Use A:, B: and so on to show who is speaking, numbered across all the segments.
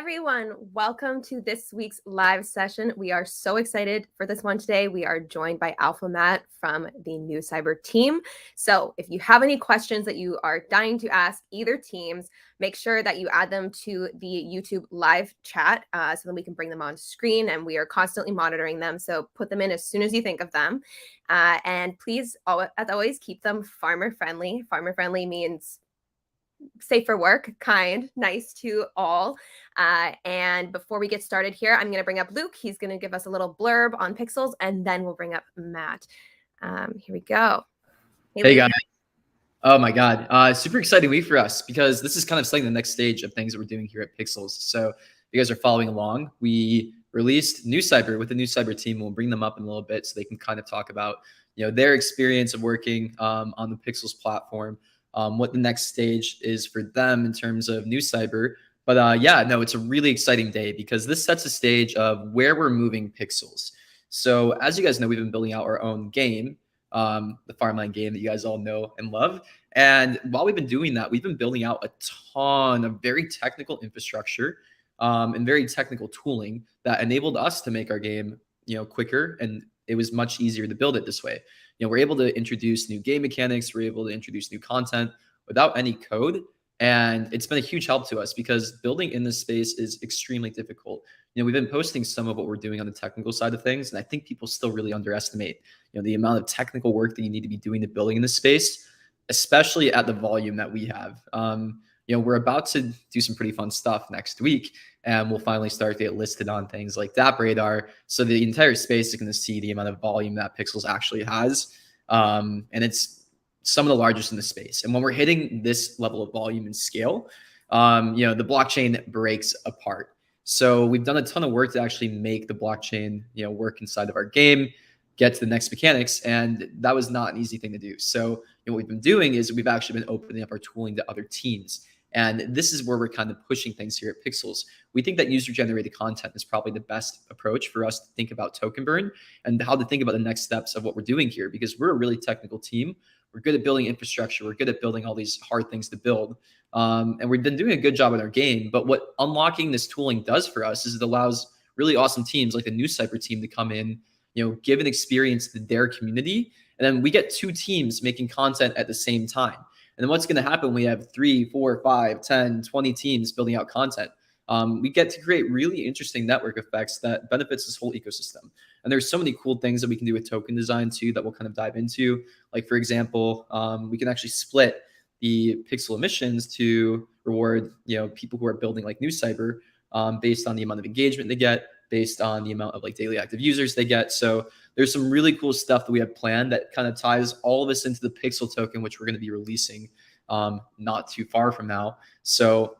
A: everyone. Welcome to this week's live session. We are so excited for this one today. We are joined by Alpha Matt from the Nucyber team. So if you have any questions that you are dying to ask either teams, make sure that you add them to the YouTube live chat so that we can bring them on screen, and we are constantly monitoring them. So put them in as soon as you think of them. And please, as always, keep them farmer friendly. Farmer friendly means safe for work, kind, nice to all. And before we get started here, I'm going to bring up Luke. He's going to give us a little blurb on Pixels, and then we'll bring up Matt. Here we go.
B: Hey guys. Oh my God. Super exciting week for us because this is kind of setting the next stage of things that we're doing here at Pixels. So if you guys are following along, we released Nucyber with the Nucyber team. We'll bring them up in a little bit so they can kind of talk about, their experience of working on the Pixels platform. What the next stage is for them in terms of Nucyber. But it's a really exciting day because this sets a stage of where we're moving Pixels. So as you guys know, we've been building out our own game, the Farmland game that you guys all know and love. And while we've been doing that, we've been building out a ton of very technical infrastructure and very technical tooling that enabled us to make our game, quicker, and it was much easier to build it this way. We're able to introduce new game mechanics. We're able to introduce new content without any code. And it's been a huge help to us because building in this space is extremely difficult. We've been posting some of what we're doing on the technical side of things. And I think people still really underestimate, the amount of technical work that you need to be doing to building in this space, especially at the volume that we have. We're about to do some pretty fun stuff next week, and we'll finally start to get listed on things like DAP Radar. So the entire space is going to see the amount of volume that Pixels actually has. And it's some of the largest in the space. And when we're hitting this level of volume and scale, the blockchain breaks apart. So we've done a ton of work to actually make the blockchain, work inside of our game, get to the next mechanics. And that was not an easy thing to do. So what we've been doing is we've actually been opening up our tooling to other teams. And this is where we're kind of pushing things here at Pixels. We think that user-generated content is probably the best approach for us to think about token burn and how to think about the next steps of what we're doing here, because we're a really technical team. We're good at building infrastructure. We're good at building all these hard things to build. And we've been doing a good job in our game. But what unlocking this tooling does for us is it allows really awesome teams like the Nucyber team to come in, give an experience to their community. And then we get two teams making content at the same time. And then what's going to happen? We have 3, 4, 5, 10, 20 teams building out content. We get to create really interesting network effects that benefits this whole ecosystem. And there's so many cool things that we can do with token design too that we'll kind of dive into. Like, for example, we can actually split the pixel emissions to reward, people who are building like Nucyber based on the amount of engagement they get, based on the amount of like daily active users they get. So there's some really cool stuff that we have planned that kind of ties all of this into the Pixel token, which we're going to be releasing not too far from now. So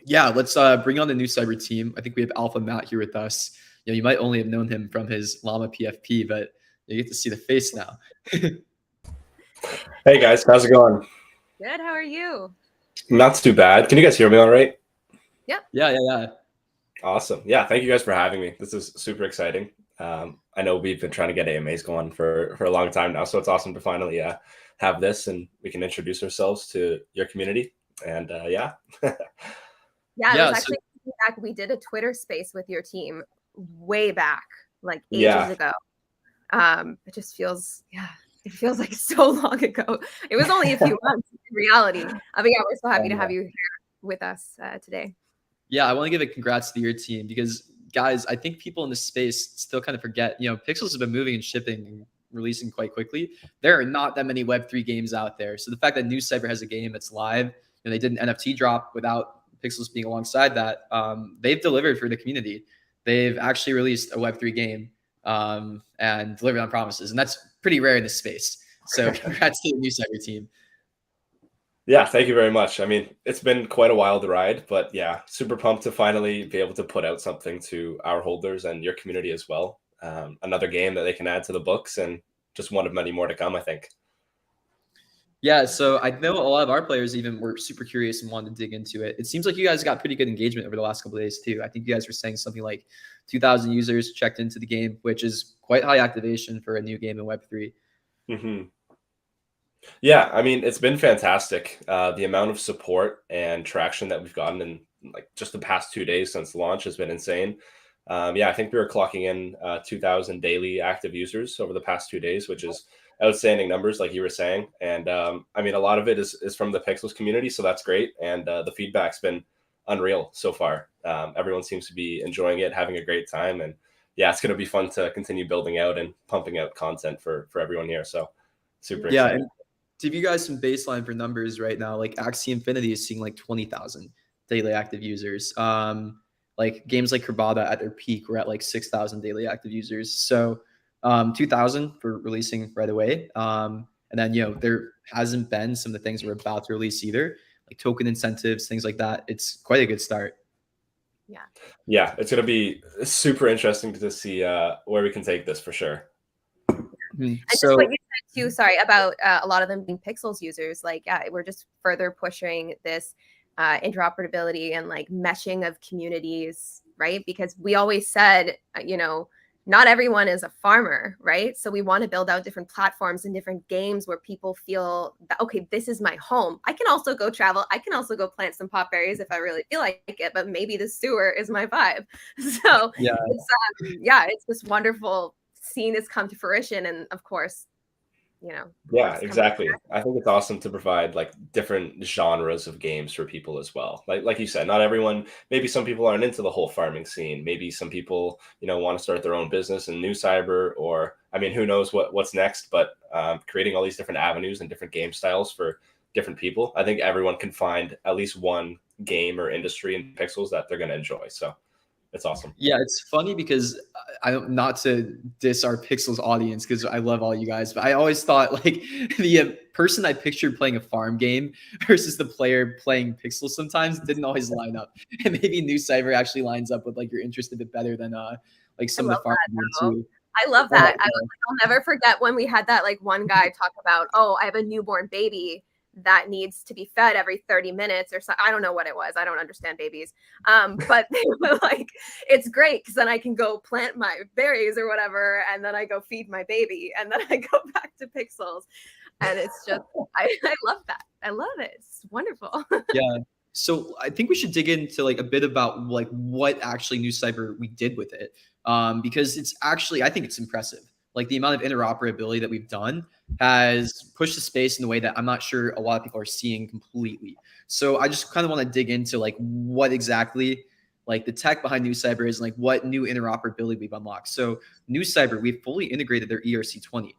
B: yeah, let's bring on the Nucyber team. I think we have Alpha Matt here with us. You might only have known him from his Llama PFP, but you get to see the face now.
C: Hey guys, how's it going?
A: Good. How are you?
C: Not too bad. Can you guys hear me all right?
A: Yep.
B: Yeah.
C: Awesome. Yeah, thank you guys for having me. This is super exciting. I know we've been trying to get AMAs going for a long time now, so it's awesome to finally have this, and we can introduce ourselves to your community. And yeah.
A: Yeah, it was actually back. We did a Twitter space with your team way back, like ages ago. It just feels, it feels like so long ago. It was only a few months in reality. But yeah, we're so happy to have you here with us today.
B: Yeah, I want to give a congrats to your team because, guys, I think people in this space still kind of forget, Pixels have been moving and shipping and releasing quite quickly. There are not that many Web3 games out there. So the fact that Nucyber has a game that's live and they did an NFT drop without Pixels being alongside that, they've delivered for the community. They've actually released a Web3 game and delivered on promises. And that's pretty rare in this space. So congrats to the Nucyber team.
C: Yeah, thank you very much. I mean, it's been quite a wild ride, but yeah, super pumped to finally be able to put out something to our holders and your community as well. Another game that they can add to the books, and just one of many more to come, I think.
B: Yeah, so I know a lot of our players even were super curious and wanted to dig into it. It seems like you guys got pretty good engagement over the last couple of days too. I think you guys were saying something like 2,000 users checked into the game, which is quite high activation for a new game in Web3.
C: Mm-hmm. Yeah, I mean, it's been fantastic. The amount of support and traction that we've gotten in like just the past 2 days since launch has been insane. Yeah, I think we were clocking in 2,000 daily active users over the past 2 days, which is outstanding numbers, like you were saying. And I mean, a lot of it is from the Pixels community, so that's great. And the feedback's been unreal so far. Everyone seems to be enjoying it, having a great time, and yeah, it's going to be fun to continue building out and pumping out content for everyone here. So super excited.
B: And to give you guys some baseline for numbers right now, like Axie Infinity is seeing like 20,000 daily active users. Like games like Kerbada at their peak were at like 6,000 daily active users. So 2,000 for releasing right away. And then, there hasn't been some of the things we're about to release either, like token incentives, things like that. It's quite a good start.
C: Yeah, it's going to be super interesting to see where we can take this for sure.
A: And just what you said too, sorry, about a lot of them being Pixels users, like, yeah, we're just further pushing this interoperability and like meshing of communities, right? Because we always said, not everyone is a farmer, right? So we want to build out different platforms and different games where people feel that, okay, this is my home. I can also go travel. I can also go plant some pop berries if I really feel like it, but maybe the sewer is my vibe. So it's just wonderful seeing this come to fruition. And of course,
C: yeah, exactly. I think it's awesome to provide like different genres of games for people as well. Like you said, not everyone, maybe some people aren't into the whole farming scene. Maybe some people, want to start their own business in Nucyber, or I mean, who knows what's next, but creating all these different avenues and different game styles for different people. I think everyone can find at least one game or industry in Pixels that they're going to enjoy. So it's awesome.
B: Yeah, it's funny because I don't, not to diss our Pixels audience because I love all you guys, but I always thought like the person I pictured playing a farm game versus the player playing Pixels sometimes didn't always line up. And maybe Nucyber actually lines up with like your interest a bit better than like some of the farm games too.
A: I love that. I'll never forget when we had that like one guy talk about, oh, I have a newborn baby that needs to be fed every 30 minutes or so. I don't know what it was. I don't understand babies. But they were like, it's great because then I can go plant my berries or whatever. And then I go feed my baby. And then I go back to Pixels. And it's just, I love that. I love it. It's wonderful.
B: Yeah. So I think we should dig into like a bit about like what actually Nucyber we did with it. Because it's actually, I think it's impressive. Like the amount of interoperability that we've done has pushed the space in a way that I'm not sure a lot of people are seeing completely. So I just kind of want to dig into like what exactly like the tech behind Nucyber is and like what new interoperability we've unlocked. So Nucyber, we've fully integrated their ERC20,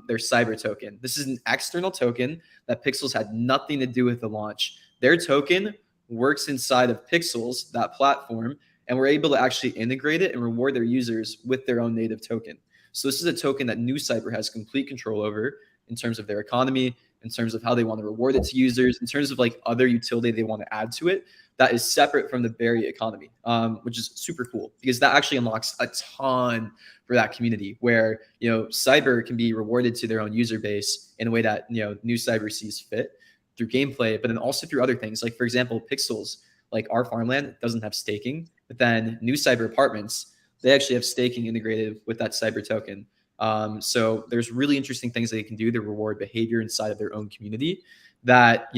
B: their cyber token. This is an external token that Pixels had nothing to do with the launch. Their token works inside of Pixels, that platform, and we're able to actually integrate it and reward their users with their own native token. So this is a token that Nucyber has complete control over in terms of their economy, in terms of how they want to reward it to users, in terms of like other utility they want to add to it that is separate from the berry economy, which is super cool because that actually unlocks a ton for that community where, Cyber can be rewarded to their own user base in a way that, Nucyber sees fit through gameplay, but then also through other things. Like, for example, Pixels, like our farmland doesn't have staking, but then Nucyber apartments, they actually have staking integrated with that cyber token. So there's really interesting things they can do to reward behavior inside of their own community that,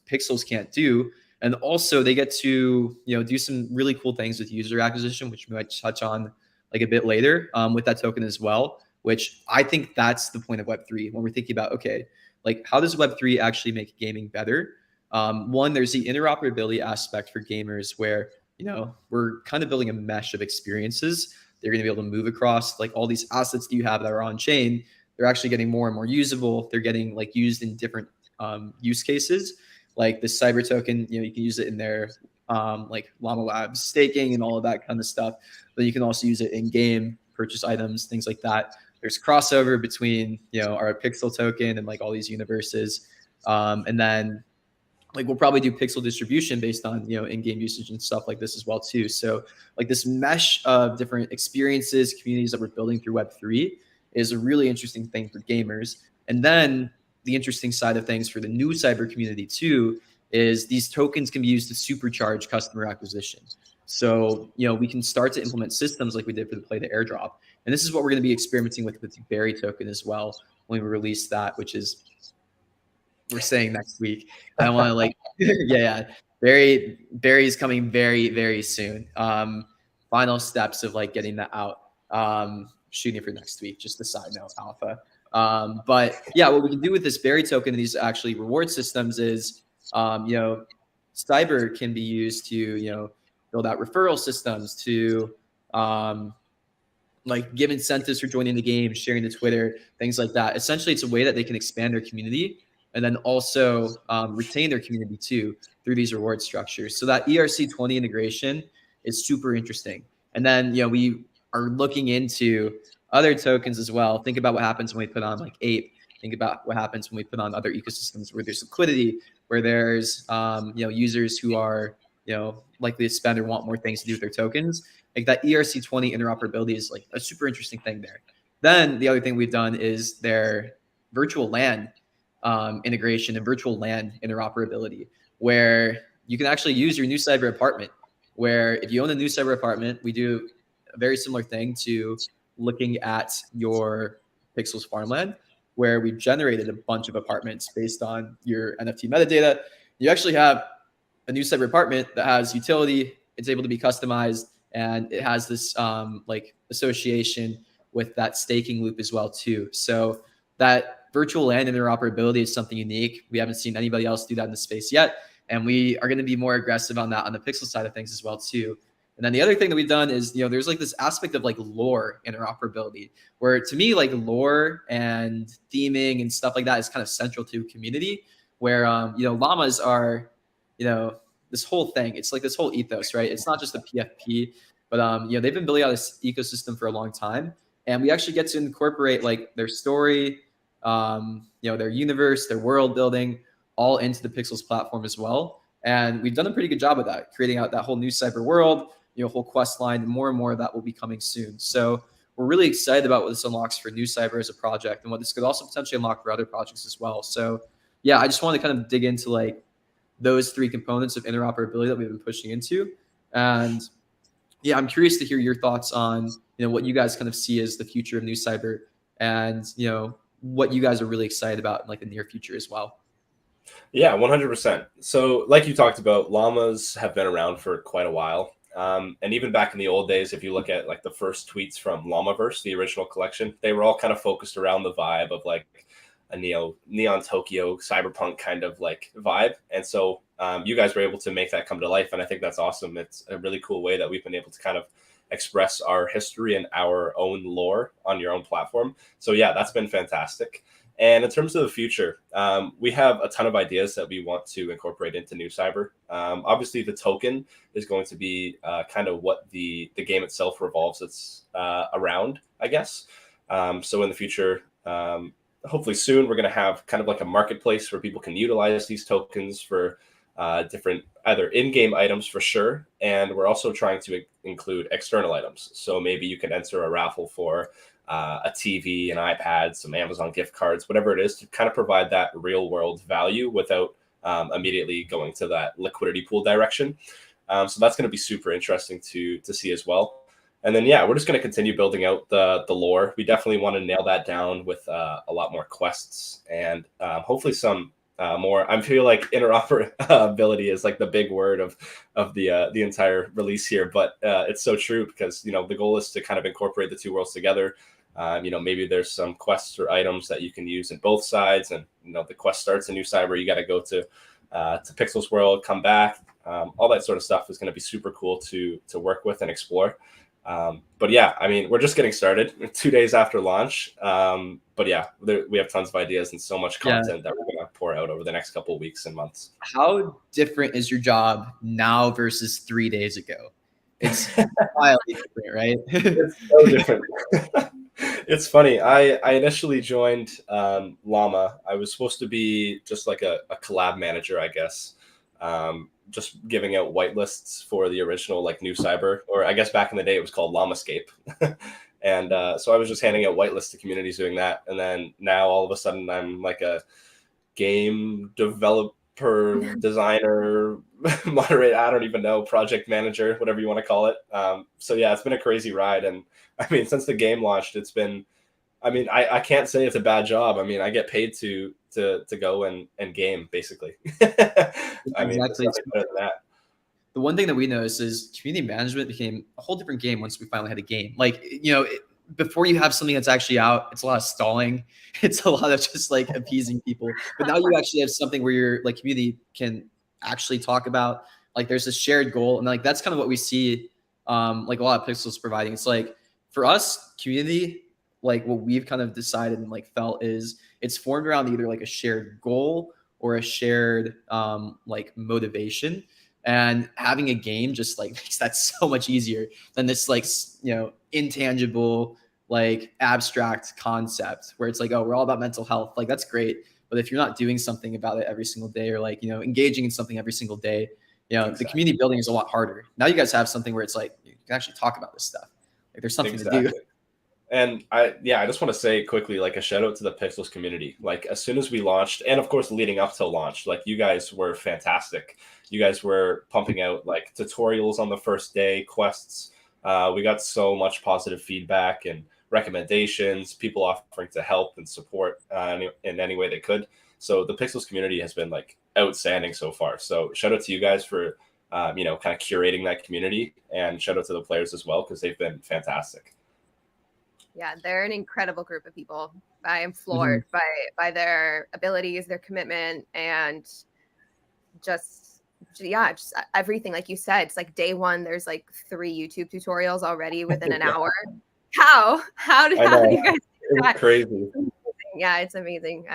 B: Pixels can't do. And also they get to, do some really cool things with user acquisition, which we might touch on like a bit later with that token as well, which I think that's the point of Web3 when we're thinking about, okay, like how does Web3 actually make gaming better? One, there's the interoperability aspect for gamers where, we're kind of building a mesh of experiences. They're going to be able to move across like all these assets that you have that are on chain. They're actually getting more and more usable. They're getting like used in different use cases. Like the cyber token, you can use it in their like Llama Labs staking and all of that kind of stuff. But you can also use it in game, purchase items, things like that. There's crossover between, our Pixel token and like all these universes. And then like we'll probably do pixel distribution based on, in-game usage and stuff like this as well too. So like this mesh of different experiences, communities that we're building through Web3 is a really interesting thing for gamers. And then the interesting side of things for the Nucyber community too is these tokens can be used to supercharge customer acquisition. So, we can start to implement systems like we did for the play to airdrop. And this is what we're going to be experimenting with the berry token as well when we release that, which is we're saying next week. I don't want to like, yeah. Barry's coming very, very soon. Final steps of like getting that out. Shooting for next week, just a side note, alpha. But yeah, what we can do with this Barry token and these actually reward systems is, Cyber can be used to, build out referral systems to, like give incentives for joining the game, sharing the Twitter, things like that. Essentially, it's a way that they can expand their community and then also retain their community too through these reward structures. So that ERC20 integration is super interesting. And then, we are looking into other tokens as well. Think about what happens when we put on like Ape. Think about what happens when we put on other ecosystems where there's liquidity, where there's, users who are, likely to spend or want more things to do with their tokens. Like that ERC20 interoperability is like a super interesting thing there. Then the other thing we've done is their virtual LAN integration and virtual LAN interoperability, where you can actually use your Nucyber apartment, where if you own a Nucyber apartment, we do a very similar thing to looking at your Pixels farmland, where we've generated a bunch of apartments based on your NFT metadata. You actually have a Nucyber apartment that has utility. It's able to be customized, and it has this like association with that staking loop as well too. So that virtual LAN interoperability is something unique. We haven't seen anybody else do that in the space yet, and we are going to be more aggressive on that on the Pixel side of things as well too. And then the other thing that we've done is, there's like this aspect of like lore interoperability, where to me, like lore and theming and stuff like that is kind of central to community, where, llamas are, this whole thing. It's like this whole ethos, right? It's not just a PFP, but, they've been building out this ecosystem for a long time. And we actually get to incorporate like their story, their universe, their world building all into the Pixels platform as well. And we've done a pretty good job of that, creating out that whole Nucyber world, whole quest line, and more of that will be coming soon. So we're really excited about what this unlocks for Nucyber as a project and what this could also potentially unlock for other projects as well. So yeah, I just want to kind of dig into like those three components of interoperability that we've been pushing into. And yeah, I'm curious to hear your thoughts on, what you guys kind of see as the future of Nucyber and, what you guys are really excited about in like the near future as well.
C: Yeah, 100%. So like you talked about, llamas have been around for quite a while. And even back in the old days, if you look at like the first tweets from Llamaverse, the original collection, they were all kind of focused around the vibe of like a neon Tokyo cyberpunk kind of like vibe. And so you guys were able to make that come to life. And I think that's awesome. It's a really cool way that we've been able to kind of express our history and our own lore on your own platform. So yeah, that's been fantastic. And in terms of the future, we have a ton of ideas that we want to incorporate into Nucyber. Obviously, the token is going to be kind of what the game itself revolves around, I guess. So in the future, hopefully soon, we're going to have kind of like a marketplace where people can utilize these tokens for different either in-game items for sure. And we're also trying to include external items. So maybe you can enter a raffle for a TV, an iPad, some Amazon gift cards, whatever it is, to kind of provide that real world value without immediately going to that liquidity pool direction. So that's going to be super interesting to see as well. And then, yeah, we're just going to continue building out the lore. We definitely want to nail that down with a lot more quests and hopefully some more. I feel like interoperability is like the big word of the entire release here, but it's so true because, the goal is to kind of incorporate the two worlds together. Maybe there's some quests or items that you can use in both sides, and the quest starts in Nucyber, you got to go to Pixels World, come back. All that sort of stuff is going to be super cool to work with and explore. But yeah, I mean, we're just getting started 2 days after launch. But yeah, we have tons of ideas and so much content that we're going to pour out over the next couple of weeks and months.
B: How different is your job now versus 3 days ago? It's wildly different, right?
C: It's so different. It's funny. I initially joined Llama. I was supposed to be just like a collab manager, I guess. Just giving out whitelists for the original like Nucyber, or I guess back in the day it was called Llamascape. And so I was just handing out whitelists to communities doing that. And then now all of a sudden I'm like a game developer, designer, moderator, I don't even know, project manager, whatever you want to call it. So yeah, it's been a crazy ride. And I mean, since the game launched, it's been I mean, I can't say it's a bad job. I mean, I get paid to go and game basically. I mean, there's
B: Exactly.
C: nothing better than that.
B: The one thing that we noticed is community management became a whole different game once we finally had a game. Like, before you have something that's actually out, it's a lot of stalling. It's a lot of just like appeasing people. But now you actually have something where your like community can actually talk about, like, there's a shared goal. And like, that's kind of what we see, like a lot of Pixels providing. It's like, for us, community, like what we've kind of decided and like felt is it's formed around either like a shared goal or a shared like motivation. And having a game just like makes that so much easier than this like intangible, like abstract concept where it's like, oh, we're all about mental health. Like, that's great, but if you're not doing something about it every single day, or like engaging in something every single day, the community building is a lot harder. Now you guys have something where it's like you can actually talk about this stuff. Like, there's something to do.
C: And I just want to say quickly, like, a shout out to the Pixels community. Like, as soon as we launched, and of course leading up to launch, like, you guys were fantastic. You guys were pumping out like tutorials on the first day, quests. We got so much positive feedback and recommendations, people offering to help and support in any way they could. So the Pixels community has been like outstanding so far. So shout out to you guys for kind of curating that community, and shout out to the players as well, because they've been fantastic.
A: Yeah, they're an incredible group of people. I am floored by their abilities, their commitment, and just everything. Like you said, it's like day one, there's like 3 YouTube tutorials already within an hour. How do you guys do that?
C: Crazy.
A: Yeah, it's amazing.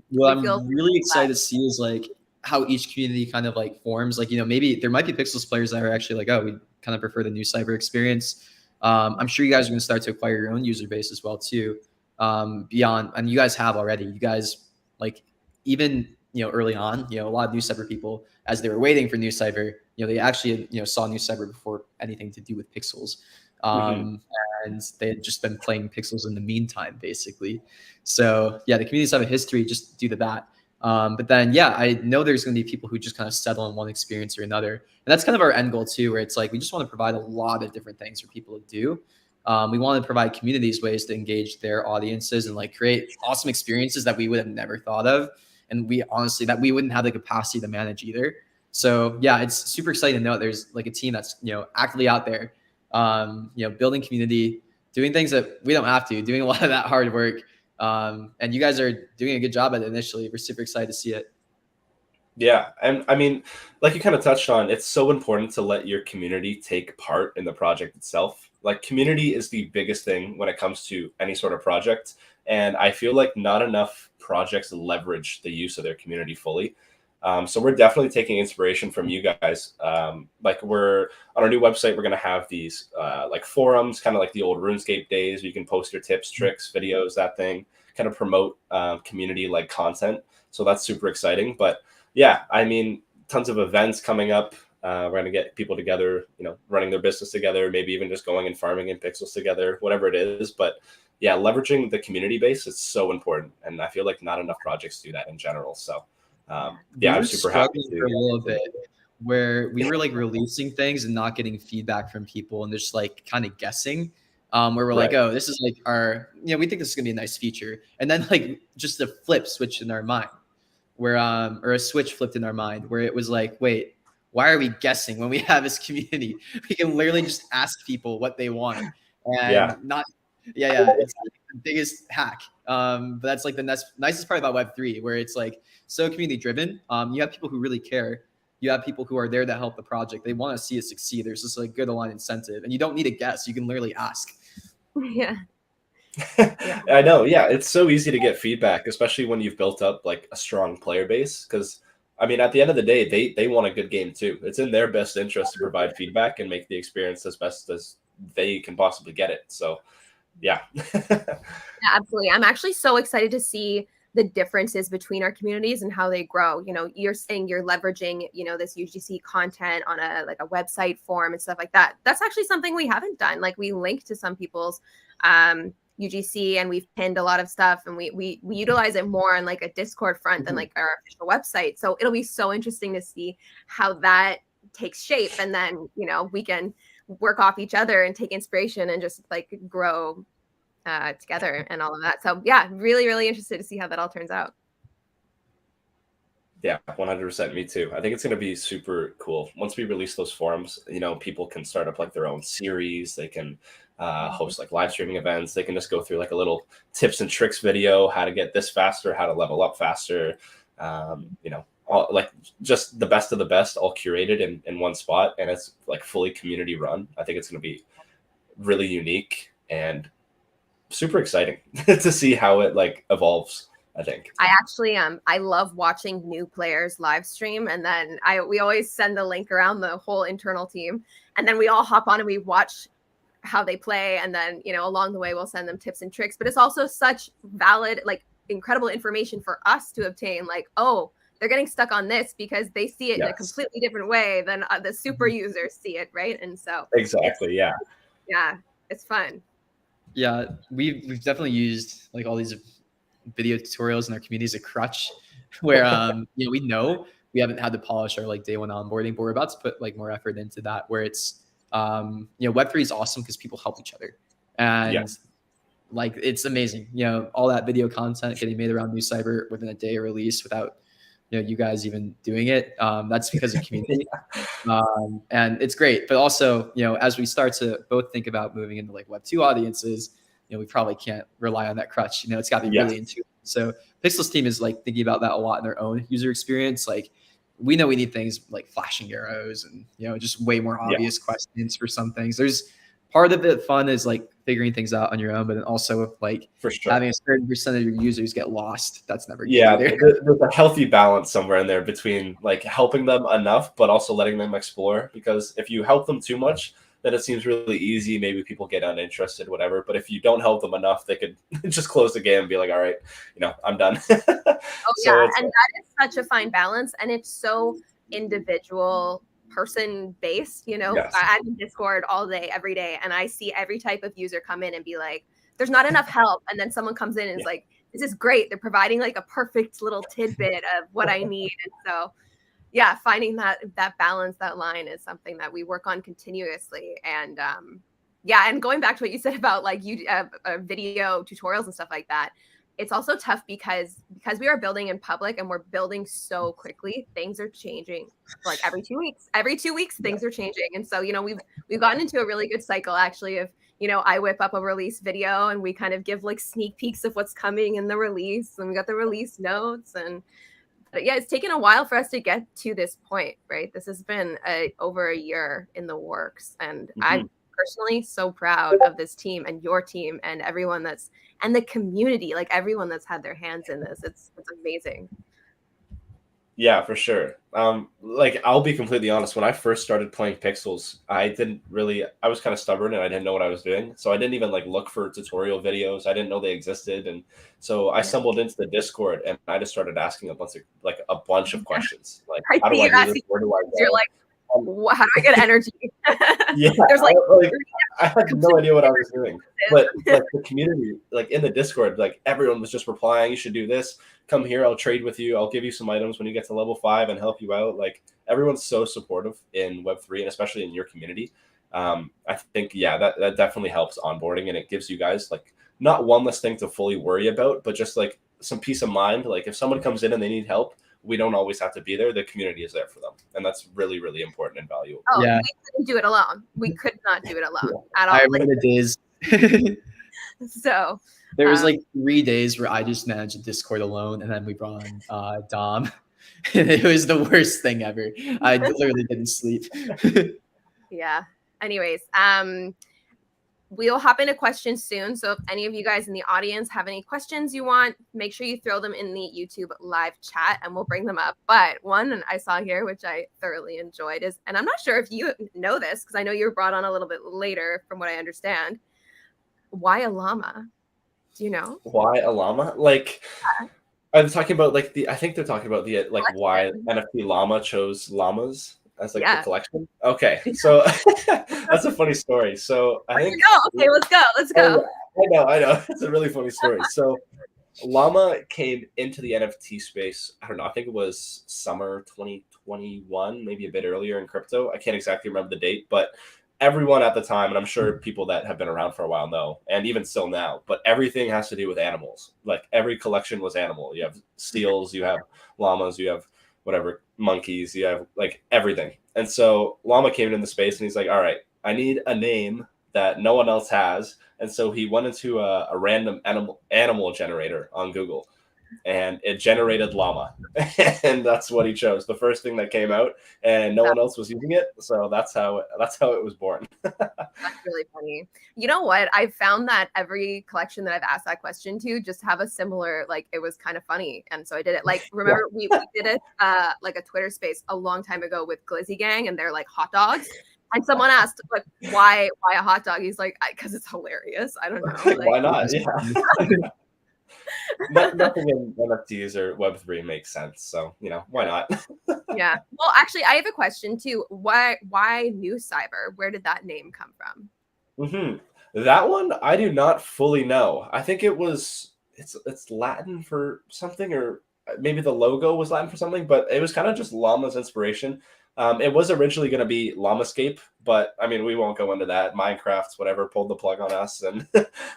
B: What I'm really excited to see is like how each community kind of like forms. Like, maybe there might be Pixels players that are actually like, oh, we kind of prefer the Nucyber experience. I'm sure you guys are going to start to acquire your own user base as well too. Beyond, and you guys have already. You guys, like, even early on, a lot of Nucyber people, as they were waiting for Nucyber, they actually saw Nucyber before anything to do with Pixels, and they had just been playing Pixels in the meantime, basically. So yeah, the communities have a history just due to that. But then, yeah, I know there's going to be people who just kind of settle on one experience or another. And that's kind of our end goal too, where it's like, we just want to provide a lot of different things for people to do. We want to provide communities ways to engage their audiences and like create awesome experiences that we would have never thought of. And we honestly, that we wouldn't have the capacity to manage either. So yeah, it's super exciting to know there's like a team that's, actively out there, building community, doing things that we don't have to, doing a lot of that hard work. And you guys are doing a good job at it initially. We're super excited to see it.
C: Yeah. And I mean, like you kind of touched on, it's so important to let your community take part in the project itself. Like, community is the biggest thing when it comes to any sort of project. And I feel like not enough projects leverage the use of their community fully. So we're definitely taking inspiration from you guys. Like, we're on our new website, we're going to have these like forums, kind of like the old RuneScape days, where you can post your tips, tricks, videos, that thing, kind of promote community like content. So that's super exciting. But yeah, I mean, tons of events coming up. We're going to get people together, running their business together, maybe even just going and farming in Pixels together, whatever it is. But yeah, leveraging the community base is so important. And I feel like not enough projects do that in general. So yeah, I'm super happy
B: for a little bit, where we were like releasing things and not getting feedback from people and just like kind of guessing, where we're like, oh, this is like our, we think this is gonna be a nice feature. And then like just a flip switched in our mind where, or a switch flipped in our mind where it was like, wait, why are we guessing when we have this community? We can literally just ask people what they want and not, it's like the biggest hack. But that's like the nicest part about Web3, where it's like so community driven. You have people who really care. You have people who are there to help the project. They want to see it succeed. There's just like good aligned incentive, and you don't need to guess. You can literally ask.
A: Yeah.
C: I know. Yeah, it's so easy to get feedback, especially when you've built up like a strong player base. Because I mean, at the end of the day, they want a good game too. It's in their best interest to provide feedback and make the experience as best as they can possibly get it. So yeah.
A: Yeah, absolutely. I'm actually so excited to see the differences between our communities and how they grow. You're saying you're leveraging, this UGC content on a website form and stuff like that. That's actually something we haven't done. Like, we link to some people's UGC and we've pinned a lot of stuff, and we utilize it more on like a Discord front than like our official website. So it'll be so interesting to see how that takes shape, and then we can work off each other and take inspiration and just like grow together and all of that. So yeah, really, really interested to see how that all turns out.
C: Yeah, 100%. Me too. I think it's going to be super cool. Once we release those forums, people can start up like their own series. They can host like live streaming events. They can just go through like a little tips and tricks video, how to get this faster, how to level up faster. All, like just the best of the best, all curated in one spot. And it's like fully community run. I think it's going to be really unique and super exciting to see how it like evolves. I think
A: I actually I love watching new players live stream, and then we always send the link around the whole internal team, and then we all hop on and we watch how they play, and then along the way we'll send them tips and tricks. But it's also such valid, like incredible information for us to obtain, like, oh, they're getting stuck on this because they see it in a completely different way than the super users see it, right? And so
C: exactly, yeah,
A: it's fun.
B: Yeah, we've definitely used like all these video tutorials in our community as a crutch, where we know we haven't had to polish our like day one onboarding, but we're about to put like more effort into that. Where it's Web3 is awesome because people help each other, and like it's amazing. All that video content getting made around Nucyber within a day of release without you guys even doing it. That's because of community, and it's great. But also as we start to both think about moving into like Web2 audiences, we probably can't rely on that crutch. It's got to be really intuitive. So Pixel's team is like thinking about that a lot in their own user experience. Like we know we need things like flashing arrows and just way more obvious questions for some things. There's part of it fun is like figuring things out on your own, but then also with like
C: for sure
B: having a certain percent of your users get lost. That's never good.
C: There's a healthy balance somewhere in there between like helping them enough, but also letting them explore. Because if you help them too much, then it seems really easy. Maybe people get uninterested, whatever. But if you don't help them enough, they could just close the game and be like, all right, I'm done.
A: And that is such a fine balance. And it's so individual, person based. I'm in Discord all day, every day. And I see every type of user come in and be like, there's not enough help. And then someone comes in and is like, this is great. They're providing like a perfect little tidbit of what I need. And so finding that balance, that line is something that we work on continuously. And and going back to what you said about like video tutorials and stuff like that, it's also tough because we are building in public and we're building so quickly. Things are changing like every 2 weeks. Every 2 weeks, things are changing. And so we've gotten into a really good cycle actually of I whip up a release video and we kind of give like sneak peeks of what's coming in the release, and we got the release notes. And but it's taken a while for us to get to this point, right? This has been over a year in the works. And I'm personally so proud of this team and your team and everyone and the community, like everyone that's had their hands in this. It's amazing.
C: Yeah, for sure. Like I'll be completely honest. When I first started playing Pixels, I was kind of stubborn and I didn't know what I was doing. So I didn't even like look for tutorial videos. I didn't know they existed. And so I stumbled into the Discord and I just started asking a bunch of questions. Like, how do I do this? Where do I go?
A: You're like, how do I get energy?
C: There's like I had no idea what I was doing. But like the community, like in the Discord, like everyone was just replying, you should do this. Come here, I'll trade with you. I'll give you some items when you get to level 5 and help you out. Like everyone's so supportive in Web3 and especially in your community. I think, that definitely helps onboarding, and it gives you guys like not one less thing to fully worry about, but just like some peace of mind. Like if someone comes in and they need help, we don't always have to be there. The community is there for them. And that's really, really important and valuable.
A: We couldn't do it alone. We could not do it alone at all.
B: I remember the days.
A: So
B: there was like 3 days where I just managed Discord alone, and then we brought on Dom. And it was the worst thing ever. I literally didn't sleep.
A: Anyways, we'll hop into questions soon. So if any of you guys in the audience have any questions you want, make sure you throw them in the YouTube live chat and we'll bring them up. But one I saw here, which I thoroughly enjoyed, is, and I'm not sure if you know this, because I know you were brought on a little bit later from what I understand. Why a llama? Do you know?
C: Why a llama? Like, I'm talking about like I think they're talking about the like why NFT Llama chose llamas as like the collection. Okay, so that's a funny story. So I think
A: let's go.
C: I know. It's a really funny story. So Llama came into the NFT space. I don't know. I think it was summer 2021, maybe a bit earlier in crypto. I can't exactly remember the date, but everyone at the time, and I'm sure people that have been around for a while know, and even still now, but everything has to do with animals. Like every collection was animal. You have seals, you have llamas, you have whatever, monkeys, you have like everything. And so Llama came into space and he's like, all right, I need a name that no one else has. And so he went into a random animal generator on Google, and it generated llama. And that's what he chose, the first thing that came out, and no one else was using it. So that's how it was born.
A: That's really funny. You know what? I found that every collection that I've asked that question to just have a similar, like, it was kind of funny. And so I did it. Like, remember we did it like a Twitter space a long time ago with Glizzy Gang, and they're like hot dogs. And someone asked, like, why a hot dog? He's like, because it's hilarious. I don't know. Like,
C: Why not? Yeah. Nothing in NFTs or Web3 makes sense. So, why not?
A: Yeah. Well, actually, I have a question too. Why Nucyber? Where did that name come from?
C: That one I do not fully know. I think it's Latin for something, or maybe the logo was Latin for something, but it was kind of just Llama's inspiration. It was originally going to be Llamascape, but I mean, we won't go into that. Minecraft, whatever, pulled the plug on us and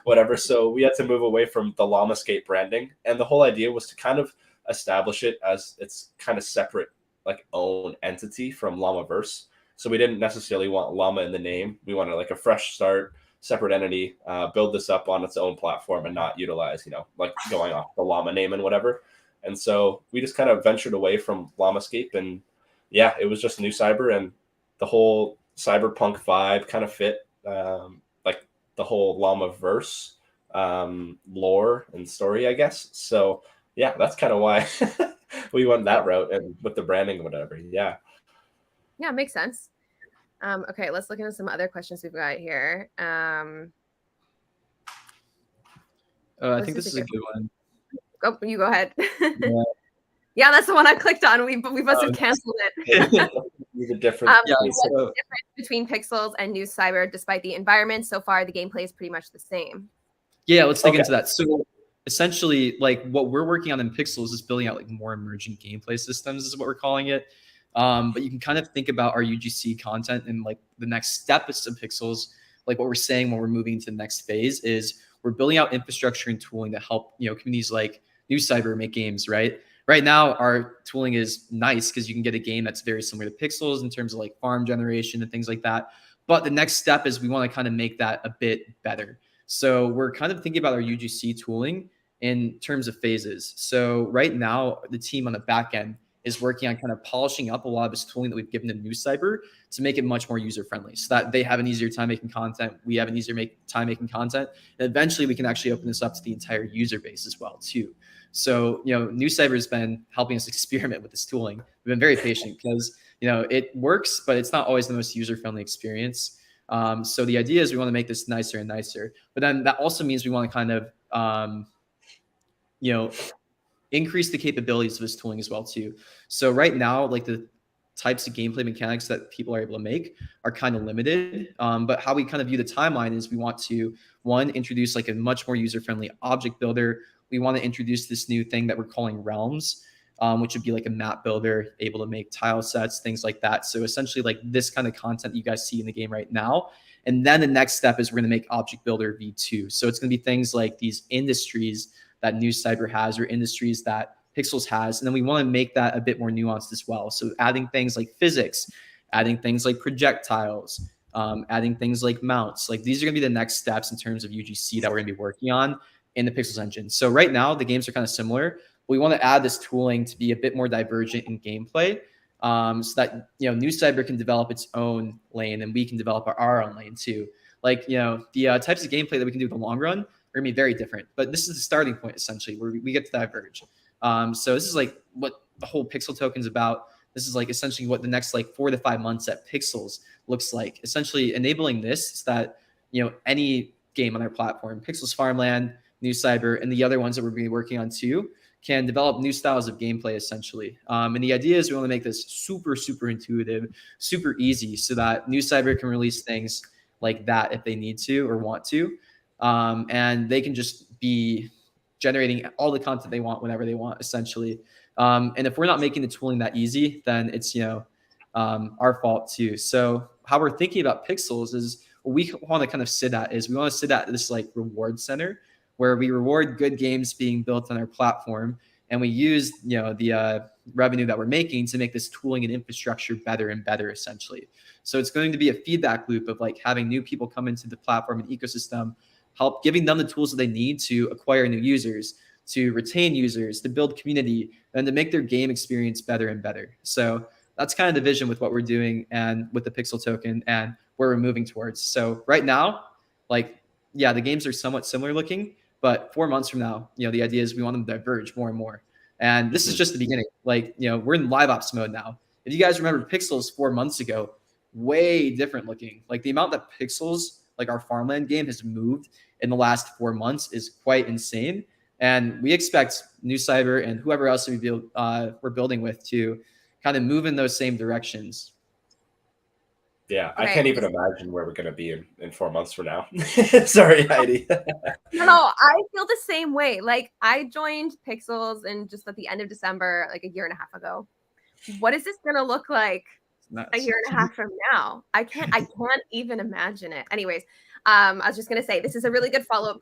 C: whatever. So we had to move away from the Llamascape branding. And the whole idea was to kind of establish it as its kind of separate, like, own entity from Llamaverse. So we didn't necessarily want Llama in the name. We wanted like a fresh start, separate entity, build this up on its own platform and not utilize, like going off the Llama name and whatever. And so we just kind of ventured away from Llamascape, and yeah, it was just Nucyber, and the whole cyberpunk vibe kind of fit, like the whole Llamaverse lore and story, I guess. So yeah, that's kind of why we went that route, and with the branding and whatever. Yeah,
A: makes sense. Okay, let's look into some other questions we've got here.
B: I think this is a good one.
A: Oh, you go ahead. Yeah, that's the one I clicked on. We must have canceled it.
C: The difference.
A: What's the difference between Pixels and Nucyber, despite the environment? So far, the gameplay is pretty much the same.
B: Yeah, let's dig into that. So essentially, like, what we're working on in Pixels is building out like more emergent gameplay systems, is what we're calling it. But you can kind of think about our UGC content and like the next step of Pixels. Like what we're saying when we're moving to the next phase is we're building out infrastructure and tooling to help communities like Nucyber make games, right? Right now, our tooling is nice because you can get a game that's very similar to Pixels in terms of like farm generation and things like that. But the next step is we want to kind of make that a bit better. So we're kind of thinking about our UGC tooling in terms of phases. So right now, the team on the back end is working on kind of polishing up a lot of this tooling that we've given to Nucyber to make it much more user-friendly so that they have an easier time making content. We have an easier time making content. And eventually, we can actually open this up to the entire user base as well, too. So, Nucyber has been helping us experiment with this tooling. We've been very patient because, it works, but it's not always the most user-friendly experience. So the idea is we want to make this nicer and nicer. But then that also means we want to kind of, increase the capabilities of this tooling as well, too. So right now, like the types of gameplay mechanics that people are able to make are kind of limited. But how we kind of view the timeline is we want to, one, introduce like a much more user-friendly object builder. We want to introduce this new thing that we're calling realms, which would be like a map builder, able to make tile sets, things like that. So essentially like this kind of content you guys see in the game right now. And then the next step is we're going to make Object Builder V2. So it's going to be things like these industries that Nucyber has or industries that Pixels has. And then we want to make that a bit more nuanced as well. So adding things like physics, adding things like projectiles, adding things like mounts. Like these are going to be the next steps in terms of UGC that we're going to be working on in the Pixels engine. So right now the games are kind of similar. We want to add this tooling to be a bit more divergent in gameplay, so that Nucyber can develop its own lane and we can develop our own lane too. Like the types of gameplay that we can do in the long run are gonna be very different. But this is the starting point essentially where we get to diverge. So this is like what the whole Pixel token is about. This is like essentially what the next like 4 to 5 months at Pixels looks like. Essentially enabling this so that any game on our platform, Pixels Farmland, Nucyber, and the other ones that we're going to be working on too, can develop new styles of gameplay essentially. And the idea is we want to make this super, super intuitive, super easy so that Nucyber can release things like that if they need to or want to. And they can just be generating all the content they want whenever they want essentially. And if we're not making the tooling that easy, then it's, our fault too. So how we're thinking about Pixels is what we want to kind of sit at is we want to sit at this like reward center where we reward good games being built on our platform, and we use the revenue that we're making to make this tooling and infrastructure better and better, essentially. So it's going to be a feedback loop of like having new people come into the platform and ecosystem, help giving them the tools that they need to acquire new users, to retain users, to build community, and to make their game experience better and better. So that's kind of the vision with what we're doing and with the Pixel token and where we're moving towards. So right now, like, yeah, the games are somewhat similar looking, but 4 months from now, the idea is we want them to diverge more and more. And this is just the beginning. Like, we're in live ops mode now. If you guys remember Pixels 4 months ago, way different looking. Like the amount that Pixels, like our farmland game, has moved in the last 4 months is quite insane. And we expect Nucyber and whoever else we're building with to kind of move in those same directions.
C: Yeah, I
A: Okay.
C: can't even imagine where we're going to be in 4 months from now. Sorry, Heidi.
A: No, I feel the same way. Like I joined Pixels and just at the end of December, like a year and a half ago. What is this going to look like a year and a half from now? I can't even imagine it. Anyways, I was just going to say, this is a really good follow-up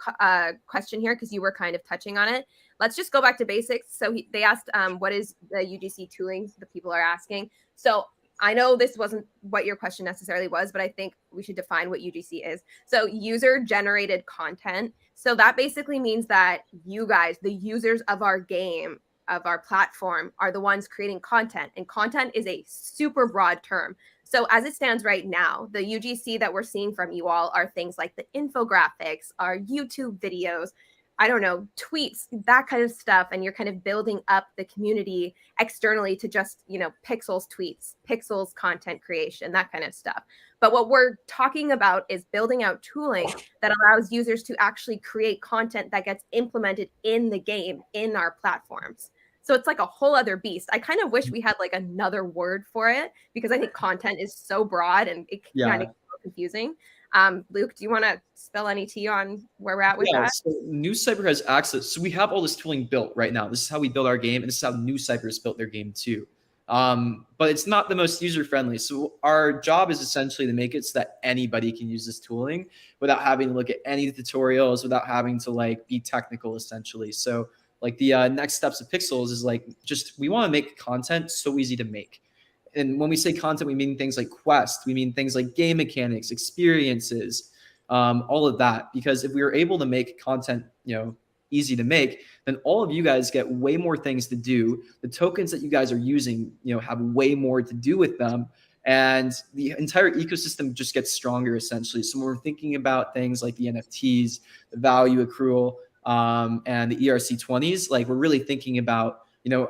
A: question here because you were kind of touching on it. Let's just go back to basics. So they asked, what is the UGC tooling? The people are asking. So I know this wasn't what your question necessarily was, but I think we should define what UGC is. So user-generated content. So that basically means that you guys, the users of our game, of our platform, are the ones creating content. And content is a super broad term. So as it stands right now, the UGC that we're seeing from you all are things like the infographics, our YouTube videos, I don't know, tweets, that kind of stuff. And you're kind of building up the community externally to just, Pixels tweets, Pixels content creation, that kind of stuff. But what we're talking about is building out tooling that allows users to actually create content that gets implemented in the game, in our platforms. So it's like a whole other beast. I kind of wish we had like another word for it because I think content is so broad and it kind of gets confusing. Luke, do you want to spill any tea on where we're at with that?
B: So Nucyber has access. So we have all this tooling built right now. This is how we build our game, and this is how Nucyber has built their game too. But it's not the most user-friendly. So our job is essentially to make it so that anybody can use this tooling without having to look at any tutorials, without having to like be technical, essentially. So like the next steps of Pixels is like we want to make content so easy to make. And when we say content, we mean things like quests, we mean things like game mechanics, experiences, all of that. Because if we were able to make content, easy to make, then all of you guys get way more things to do. The tokens that you guys are using, have way more to do with them. And the entire ecosystem just gets stronger, essentially. So when we're thinking about things like the NFTs, the value accrual, and the ERC20s, like we're really thinking about,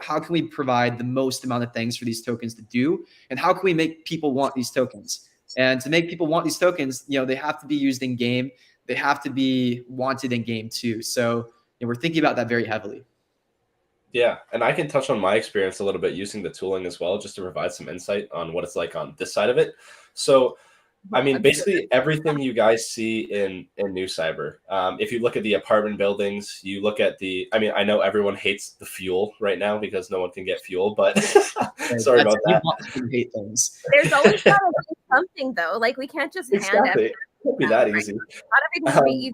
B: how can we provide the most amount of things for these tokens to do? And how can we make people want these tokens? And to make people want these tokens, they have to be used in game. They have to be wanted in game too. So we're thinking about that very heavily.
C: Yeah, and I can touch on my experience a little bit using the tooling as well, just to provide some insight on what it's like on this side of it. So I mean, basically everything you guys see in Nucyber. If you look at the apartment buildings, you look at I know everyone hates the fuel right now because no one can get fuel, but sorry about that.
B: You hate things.
A: There's always got to be something though. Like we can't just hand everything.
C: It can't be that easy.
A: Not everything will be easy.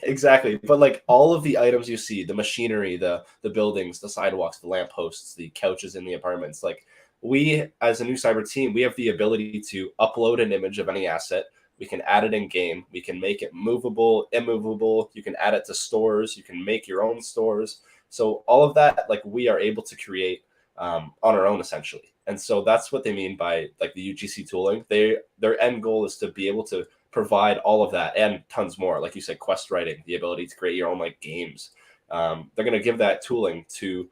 C: Exactly. But like all of the items you see, the machinery, the buildings, the sidewalks, the lampposts, the couches in the apartments, like we, as a Nucyber team, we have the ability to upload an image of any asset. We can add it in game. We can make it movable, immovable. You can add it to stores. You can make your own stores. So all of that, like we are able to create on our own, essentially. And so that's what they mean by like the UGC tooling. Their end goal is to be able to provide all of that and tons more. Like you said, quest writing, the ability to create your own like games. They're going to give that tooling to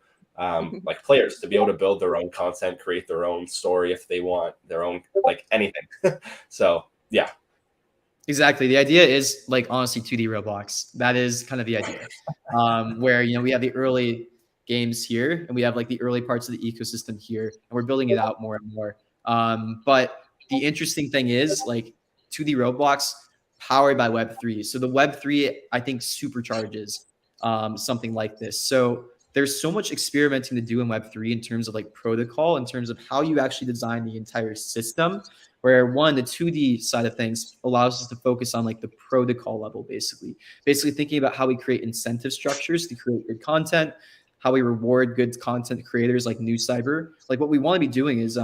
C: like players to be able to build their own content, create their own story if they want, their own like anything. So yeah.
B: Exactly. The idea is like honestly 2D Roblox. That is kind of the idea. Where we have the early games here and we have like the early parts of the ecosystem here and we're building it out more and more. But the interesting thing is like 2D Roblox powered by Web3. So the Web3 I think supercharges something like this. So there's so much experimenting to do in Web3 in terms of like protocol, in terms of how you actually design the entire system. where one, the 2D side of things allows us to focus on like the protocol level, basically thinking about how we create incentive structures to create good content, how we reward good content creators like Nucyber. Like what we want to be doing is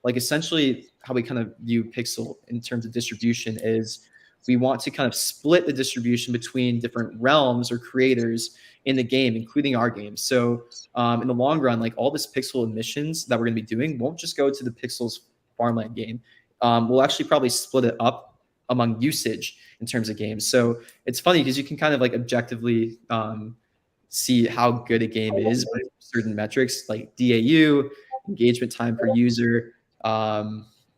B: like essentially how we kind of view Pixel in terms of distribution is we want to kind of split the distribution between different realms or creators in the game, including our games. So in the long run, like all this Pixel emissions that we're going to be doing won't just go to the Pixel's farmland game. We'll actually probably split it up among usage in terms of games. So it's funny because you can kind of like objectively see how good a game is by certain metrics like DAU, engagement time per user,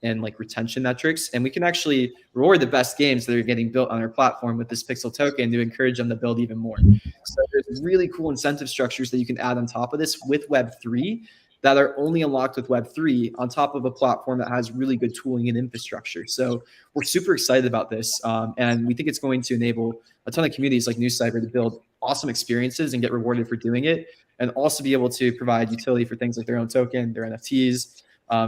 B: and like retention metrics. And we can actually reward the best games that are getting built on our platform with this Pixel token to encourage them to build even more. So there's really cool incentive structures that you can add on top of this with Web3 that are only unlocked with Web3 on top of a platform that has really good tooling and infrastructure. So we're super excited about this. And we think it's going to enable a ton of communities like Nucyber to build awesome experiences and get rewarded for doing it. And also be able to provide utility for things like their own token, their NFTs,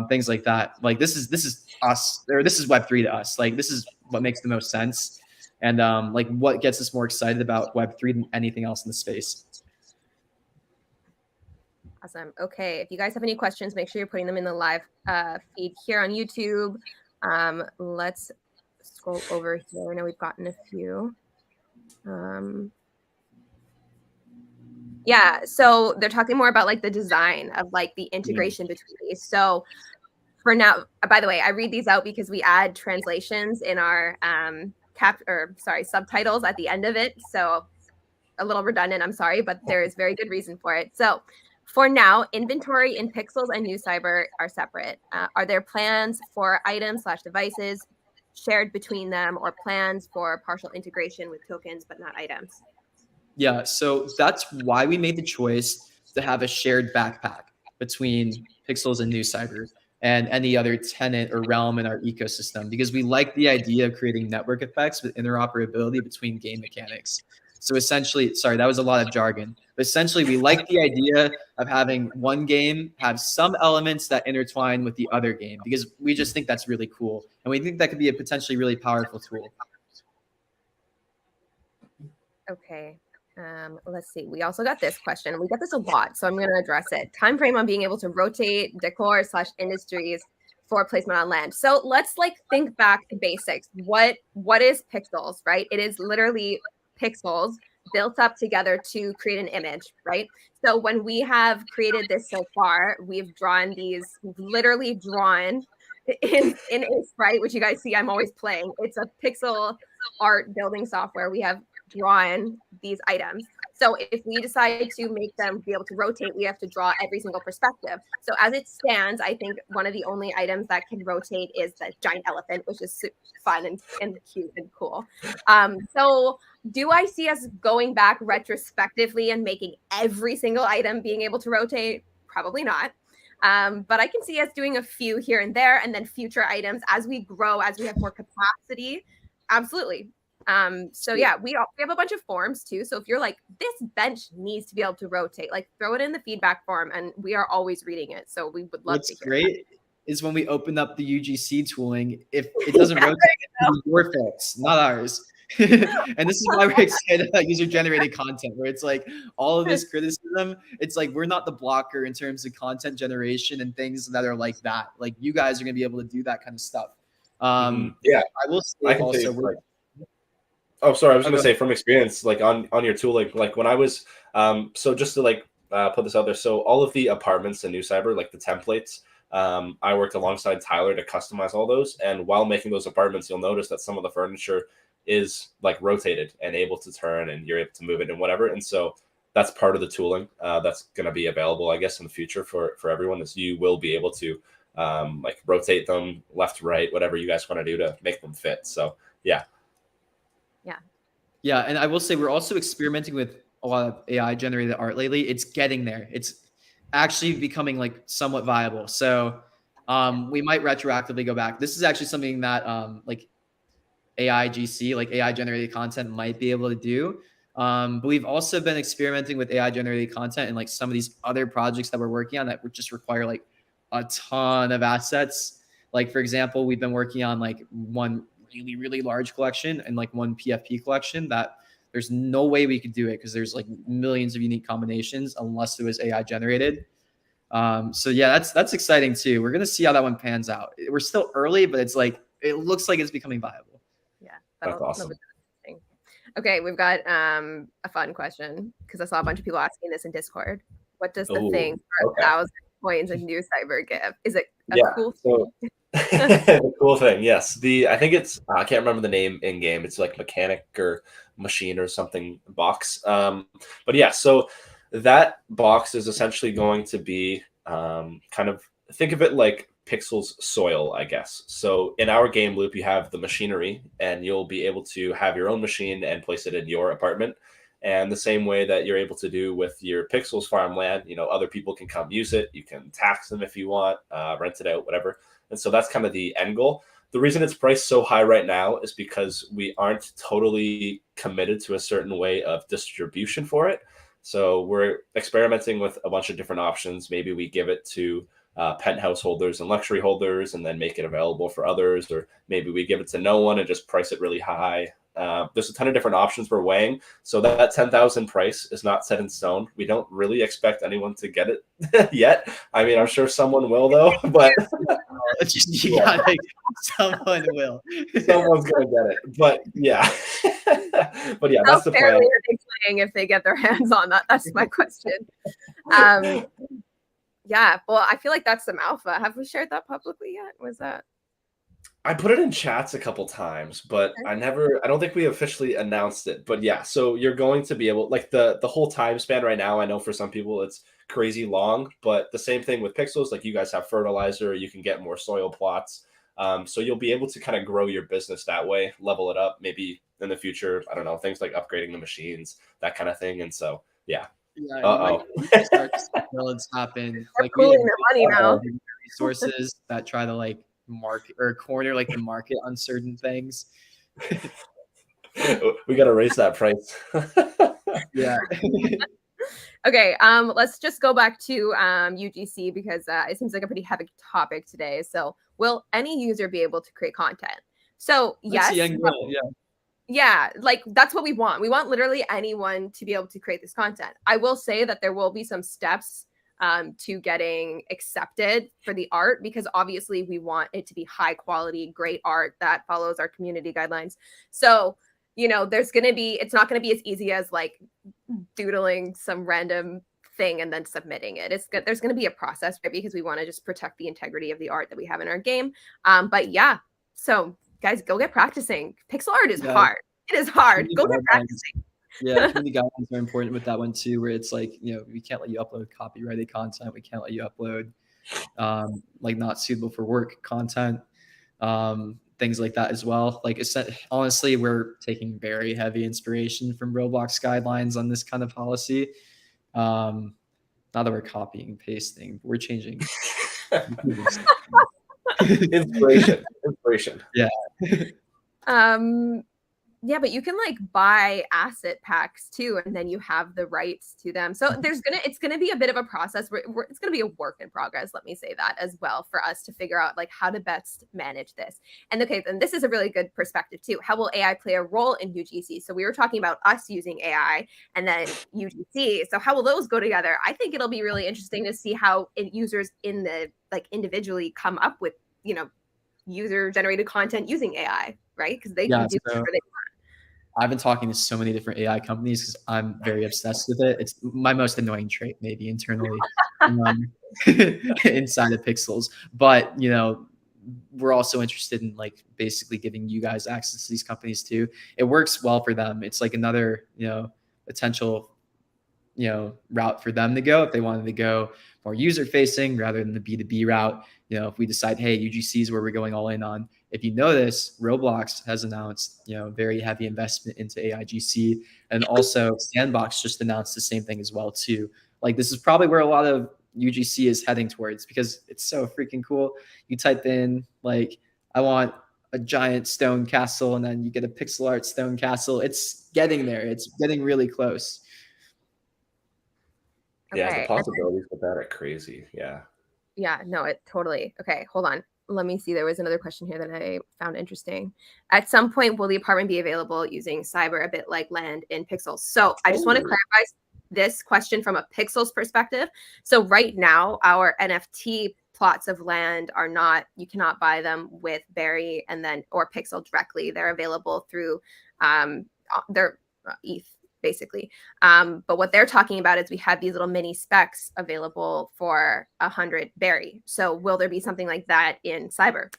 B: things like that. Like this is us, or this is Web3 to us. Like this is what makes the most sense. And like what gets us more excited about Web3 than anything else in the space.
A: Awesome. Okay. If you guys have any questions, make sure you're putting them in the live feed here on YouTube. Let's scroll over here. I know we've gotten a few. Yeah. So they're talking more about like the design of like the integration between these. So for now, by the way, I read these out because we add translations in our subtitles at the end of it. So a little redundant, I'm sorry, but there is very good reason for it. So for now, inventory in Pixels and Nucyber are separate. Are there plans for items/devices shared between them, or plans for partial integration with tokens but not items?
B: Yeah, so that's why we made the choice to have a shared backpack between Pixels and Nucyber and any other tenant or realm in our ecosystem, because we like the idea of creating network effects with interoperability between game mechanics. So essentially, sorry, that was a lot of jargon. But essentially, we like the idea of having one game have some elements that intertwine with the other game, because we just think that's really cool. And we think that could be a potentially really powerful tool.
A: Okay. Let's see. We also got this question. We get this a lot, so I'm going to address it. Time frame on being able to rotate decor/industries for placement on land. So let's like think back to basics. What is pixels, right? It is literally pixels built up together to create an image, right? So when we have created this so far, we've drawn these, literally drawn in Ace, right? Which you guys see, I'm always playing. It's a pixel art building software. We have drawn these items. So if we decide to make them be able to rotate, we have to draw every single perspective. So as it stands, I think one of the only items that can rotate is the giant elephant, which is fun and cute and cool. So do I see us going back retrospectively and making every single item being able to rotate? Probably not. But I can see us doing a few here and there, and then future items as we grow, as we have more capacity. Absolutely. So yeah, we have a bunch of forms too. So if you're like, this bench needs to be able to rotate, like throw it in the feedback form, and we are always reading it. So we would love to hear.
B: What's great is when we open up the UGC tooling, if it doesn't rotate, it's your fix, not ours. And this is why we're excited about user-generated content, where it's like all of this criticism, it's like we're not the blocker in terms of content generation and things that are like that. Like you guys are going to be able to do that kind of stuff.
C: Yeah,
B: I will say also.
C: Oh, sorry. I was going to say from experience, like on your tooling, like when I was, so just to like put this out there. So all of the apartments in Nucyber, like the templates, I worked alongside Tyler to customize all those. And while making those apartments, you'll notice that some of the furniture is like rotated and able to turn, and you're able to move it and whatever. And so that's part of the tooling that's going to be available, I guess, in the future for everyone, is you will be able to like rotate them left to right, whatever you guys want to do to make them fit. So yeah.
B: Yeah, and I will say we're also experimenting with a lot of AI generated art lately. It's getting there. It's actually becoming like somewhat viable. So we might retroactively go back. This is actually something that like AI GC, like AI generated content, might be able to do. But we've also been experimenting with AI generated content and like some of these other projects that we're working on that would just require like a ton of assets Like, for example, we've been working on like one really, really large collection and like one PFP collection that there's no way we could do it because there's like millions of unique combinations unless it was AI generated. So yeah, that's exciting too. We're gonna see how that one pans out. We're still early, but it's like it looks like it's becoming viable.
A: Yeah,
C: That's awesome.
A: be interesting. Okay, we've got a fun question because I saw a bunch of people asking this in Discord. What does the thing for 1,000 coins in Nucyber give? Is it a cool thing?
C: The cool thing, yes. I think it's I can't remember the name in game. It's like mechanic or machine or something box. But yeah, so that box is essentially going to be kind of think of it like Pixel's soil, I guess. So in our game loop, you have the machinery, and you'll be able to have your own machine and place it in your apartment. And the same way that you're able to do with your Pixels farmland, other people can come use it. You can tax them if you want, rent it out, whatever. And so that's kind of the end goal. The reason it's priced so high right now is because we aren't totally committed to a certain way of distribution for it. So we're experimenting with a bunch of different options. Maybe we give it to penthouse holders and luxury holders and then make it available for others, or maybe we give it to no one and just price it really high. There's a ton of different options we're weighing. So that 10,000 price is not set in stone. We don't really expect anyone to get it yet. I mean, I'm sure someone will though, but
B: someone will.
C: Someone's gonna get it. But yeah. But yeah, that's the plan.
A: How fairly are they playing if they get their hands on that? That's my question. Yeah, well, I feel like that's some alpha. Have we shared that publicly yet? Was that?
C: I put it in chats a couple times, but I don't think we officially announced it. But yeah, so you're going to be able, like the whole time span right now, I know for some people it's crazy long, but the same thing with Pixels, like you guys have fertilizer, you can get more soil plots. So you'll be able to kind of grow your business that way, level it up, maybe in the future, I don't know, things like upgrading the machines, that kind of thing. And so, yeah.
B: Yeah, builds happen. Like
A: we have money now.
B: Resources that try to like market or corner like the market on certain things.
C: We got to raise that price.
B: Yeah.
A: Okay, let's just go back to UGC because it seems like a pretty heavy topic today. So will any user be able to create content? So yes. Yeah, like that's what we want. We want literally anyone to be able to create this content. I will say that there will be some steps to getting accepted for the art, because obviously we want it to be high quality, great art that follows our community guidelines. So, it's not going to be as easy as like doodling some random thing and then submitting it. There's going to be a process, right? Because we want to just protect the integrity of the art that we have in our game. But yeah, so guys, go get practicing. Pixel art is hard. It is hard. Go get practicing.
B: Yeah, community guidelines are important with that one too, where it's like, we can't let you upload copyrighted content. We can't let you upload like not suitable for work content, things like that as well. Like honestly, we're taking very heavy inspiration from Roblox guidelines on this kind of policy. Not that we're copying and pasting, but we're changing.
C: Inspiration.
B: Yeah.
A: Yeah, but you can like buy asset packs too, and then you have the rights to them. So it's gonna be a bit of a process. It's gonna be a work in progress. Let me say that as well, for us to figure out like how to best manage this. And okay, then this is a really good perspective too. How will AI play a role in UGC? So we were talking about us using AI and then UGC. So how will those go together? I think it'll be really interesting to see how users in the like individually come up with user generated content using AI, right? Because they can do whatever they want.
B: I've been talking to so many different AI companies because I'm very obsessed with it. It's my most annoying trait, maybe internally, inside of Pixels. But we're also interested in like basically giving you guys access to these companies too. It works well for them. It's like another potential route for them to go if they wanted to go more user facing rather than the B2B route. If we decide, hey, UGC is where we're going all in on. If you notice, Roblox has announced, very heavy investment into AIGC, and also Sandbox just announced the same thing as well too. Like this is probably where a lot of UGC is heading towards because it's so freaking cool. You type in like, I want a giant stone castle, and then you get a pixel art stone castle. It's getting there. It's getting really close.
C: Yeah, the possibilities with that are crazy. Yeah.
A: Yeah, no, it totally. Okay, hold on. let me see. There was another question here that I found interesting. At some point, will the apartment be available using cyber, a bit like land in Pixels? So I just want to clarify this question from a Pixels perspective. So right now, our NFT plots of land are not, you cannot buy them with Berry and then or Pixel directly. They're available through their ETH basically. But what they're talking about is we have these little mini specs available for 100 Berry. So will there be something like that in Cyber?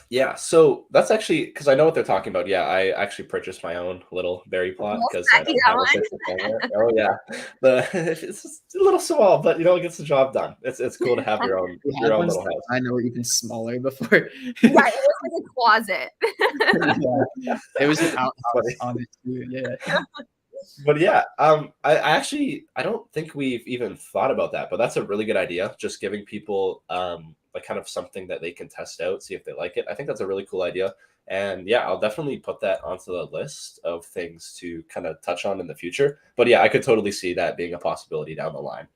C: Yeah, so that's actually because I know what they're talking about. Yeah, I actually purchased my own little berry plot because I don't have a pixel camera. Oh yeah, it's just a little small, but it gets the job done. It's cool to have your own little house.
B: I know, even smaller before.
A: Right, it was like a closet.
B: Yeah. It was an outhouse on it too. Yeah.
C: But yeah, I don't think we've even thought about that, but that's a really good idea. Just giving people like kind of something that they can test out, see if they like it. I think that's a really cool idea. And yeah, I'll definitely put that onto the list of things to kind of touch on in the future. But yeah, I could totally see that being a possibility down the line.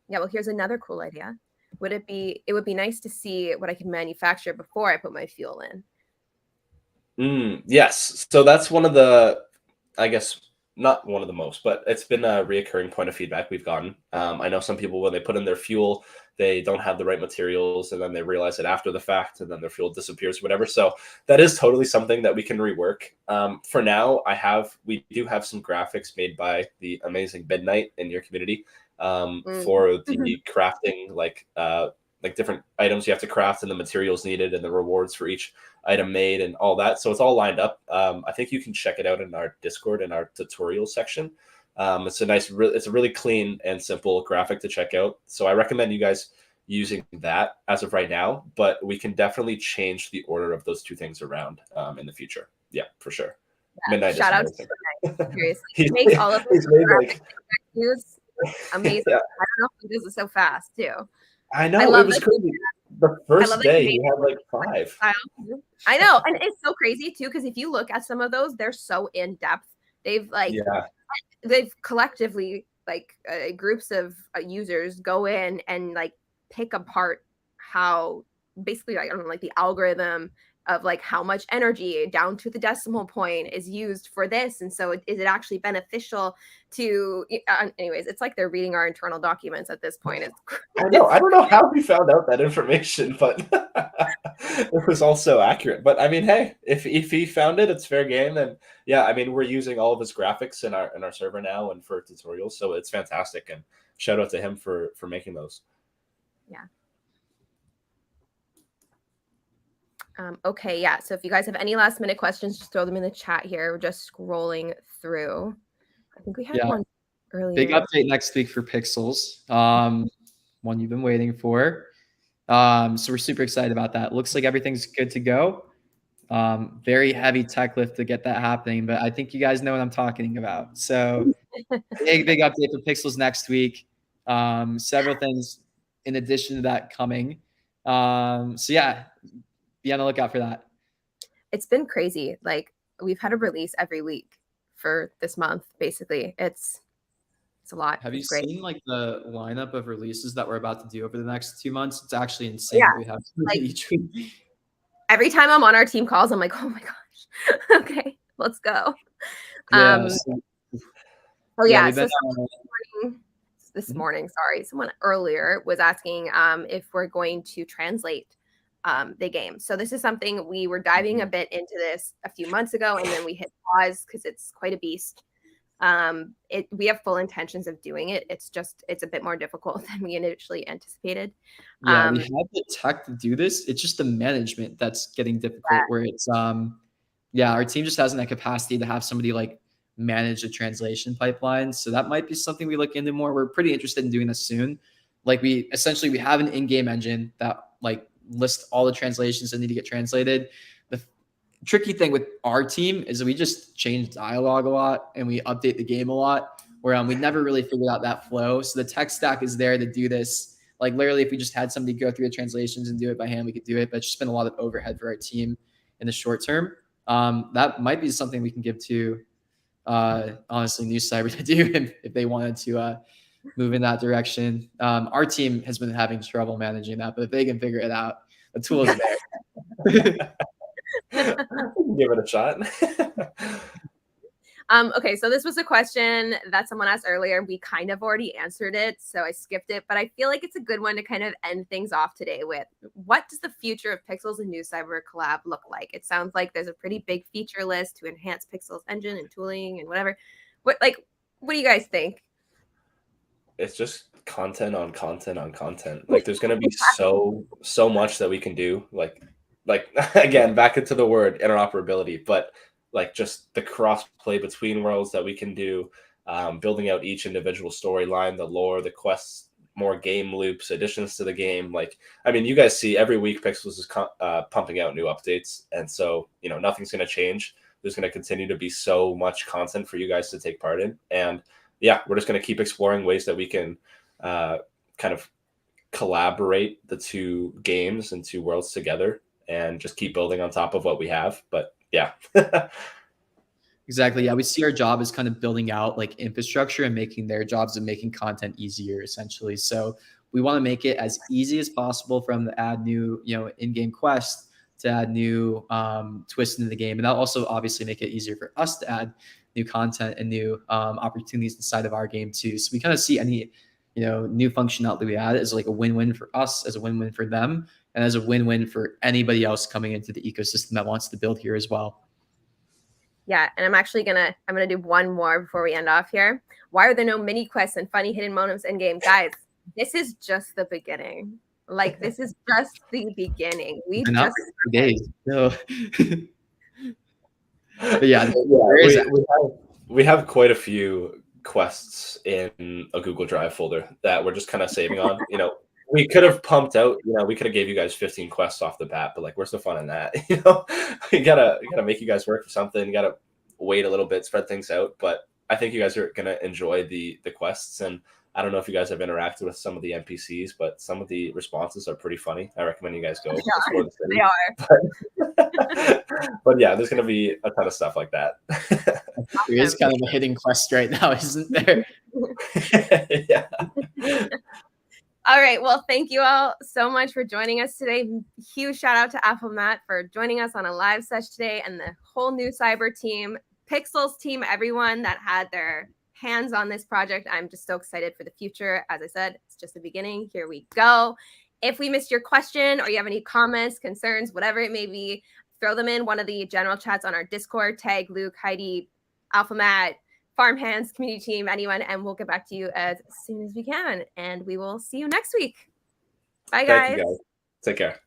A: Yeah, well, here's another cool idea. It would be nice to see what I can manufacture before I put my fuel in.
C: Yes. So that's one of the, I guess, not one of the most, but it's been a reoccurring point of feedback we've gotten. I know some people, when they put in their fuel, they don't have the right materials, and then they realize it after the fact, and then their fuel disappears, whatever. So that is totally something that we can rework. For now, we do have some graphics made by the amazing Midnight in your community for the crafting, like different items you have to craft and the materials needed and the rewards for each item made and all that. So it's all lined up. I think you can check it out in our Discord in our tutorial section. It's a really clean and simple graphic to check out. So I recommend you guys using that as of right now, but we can definitely change the order of those two things around in the future. Yeah, for sure.
A: Yeah. Midnight shout out to Midnight. Seriously. He makes all of those graphics amazing. Yeah. I don't know if he does it so fast too.
C: I know, it was crazy. The first day he had like 5.
A: I know, and it's so crazy too, because if you look at some of those, they're so in depth. They've collectively groups of users go in and like pick apart how basically I don't know, like the algorithm of like how much energy down to the decimal point is used for this, and so is it actually beneficial to anyways, it's like they're reading our internal documents at this point.
C: I don't know how we found out that information, but it was also accurate. But I mean, hey, if he found it, it's fair game. And yeah, I mean, we're using all of his graphics in our server now and for tutorials, so it's fantastic, and shout out to him for making those.
A: Yeah. Okay, yeah. So if you guys have any last minute questions, just throw them in the chat here. We're just scrolling through. I think we had one earlier.
B: Big update next week for Pixels. One you've been waiting for. So we're super excited about that. Looks like everything's good to go. Very heavy tech lift to get that happening, but I think you guys know what I'm talking about. So big update for Pixels next week. Several things in addition to that coming. So yeah, be on the lookout for that.
A: It's been crazy. Like we've had a release every week for this month. Basically, it's a lot.
B: Have you seen like the lineup of releases that we're about to do over the next 2 months? It's actually insane.
A: Yeah.
B: We have like, each week.
A: Every time I'm on our team calls, I'm like, oh my gosh, okay, let's go.
B: Yeah,
A: This morning, sorry, someone earlier was asking if we're going to translate the game. So this is something we were diving a bit into this a few months ago, and then we hit pause because it's quite a beast. We have full intentions of doing it. It's a bit more difficult than we initially anticipated.
B: Yeah, we have the tech to do this. It's just the management that's getting difficult. Where it's our team just hasn't that capacity to have somebody like manage the translation pipeline. So that might be something we look into more. We're pretty interested in doing this soon. Like we have an in-game engine that like lists all the translations that need to get translated. The tricky thing with our team is that we just change dialogue a lot and we update the game a lot, where we never really figured out that flow. So the tech stack is there to do this. Like literally, if we just had somebody go through the translations and do it by hand, we could do it. But it's just been a lot of overhead for our team in the short term. That might be something we can give to honestly Nucyber to do if they wanted to move in that direction. Our team has been having trouble managing that, but if they can figure it out, the tool is there.
C: Give it a shot.
A: Okay, so this was a question that someone asked earlier. We kind of already answered it, so I skipped it, but I feel like it's a good one to kind of end things off today with. What does the future of Pixels and Nucyber collab look like? It sounds like there's a pretty big feature list to enhance Pixels engine and tooling and whatever. What do you guys think?
C: It's just content on content on content. Like there's gonna be so much that we can do. Like again, back into the word interoperability, but like just the cross play between worlds that we can do, building out each individual storyline, the lore, the quests, more game loops, additions to the game. Like, I mean, you guys see every week Pixels is pumping out new updates, and so nothing's going to change. There's going to continue to be so much content for you guys to take part in, and yeah, we're just going to keep exploring ways that we can kind of collaborate the two games and two worlds together, and just keep building on top of what we have. But yeah.
B: Exactly. Yeah, we see our job as kind of building out like infrastructure and making their jobs and making content easier, essentially. So we want to make it as easy as possible from the add new, in-game quests to add new twists into the game, and that'll also obviously make it easier for us to add new content and new opportunities inside of our game too. So we kind of see any new functionality we add as like a win-win for us, as a win-win for them, and as a win-win for anybody else coming into the ecosystem that wants to build here as well.
A: Yeah, and I'm gonna do one more before we end off here. Why are there no mini quests and funny hidden moments in game, guys? This is just the beginning. Like this is just the beginning. We've
B: Been
A: just
B: out for 3 days. So. But yeah,
C: we have quite a few quests in a Google Drive folder that we're just kind of saving on. We could have pumped out, we could have gave you guys 15 quests off the bat, but like, where's the fun in that? You gotta make you guys work for something. You gotta wait a little bit, spread things out. But I think you guys are gonna enjoy the quests. And I don't know if you guys have interacted with some of the NPCs, but some of the responses are pretty funny. I recommend you guys go explore the city.
A: They are.
C: But yeah, there's gonna be a ton of stuff like that.
B: There is kind of a hidden quest right now, isn't there?
C: Yeah.
A: All right. Well, thank you all so much for joining us today. Huge shout out to Apple Matt for joining us on a live session today, and the whole Nucyber team, Pixels team, everyone that had their hands on this project. I'm just so excited for the future. As I said, it's just the beginning. Here we go. If we missed your question or you have any comments, concerns, whatever it may be, throw them in one of the general chats on our Discord. Tag Luke, Heidi, Alpha Matt, Farm Hands, community team, anyone, and we'll get back to you as soon as we can. And we will see you next week. Bye, guys.
C: Thank you, guys. Take care.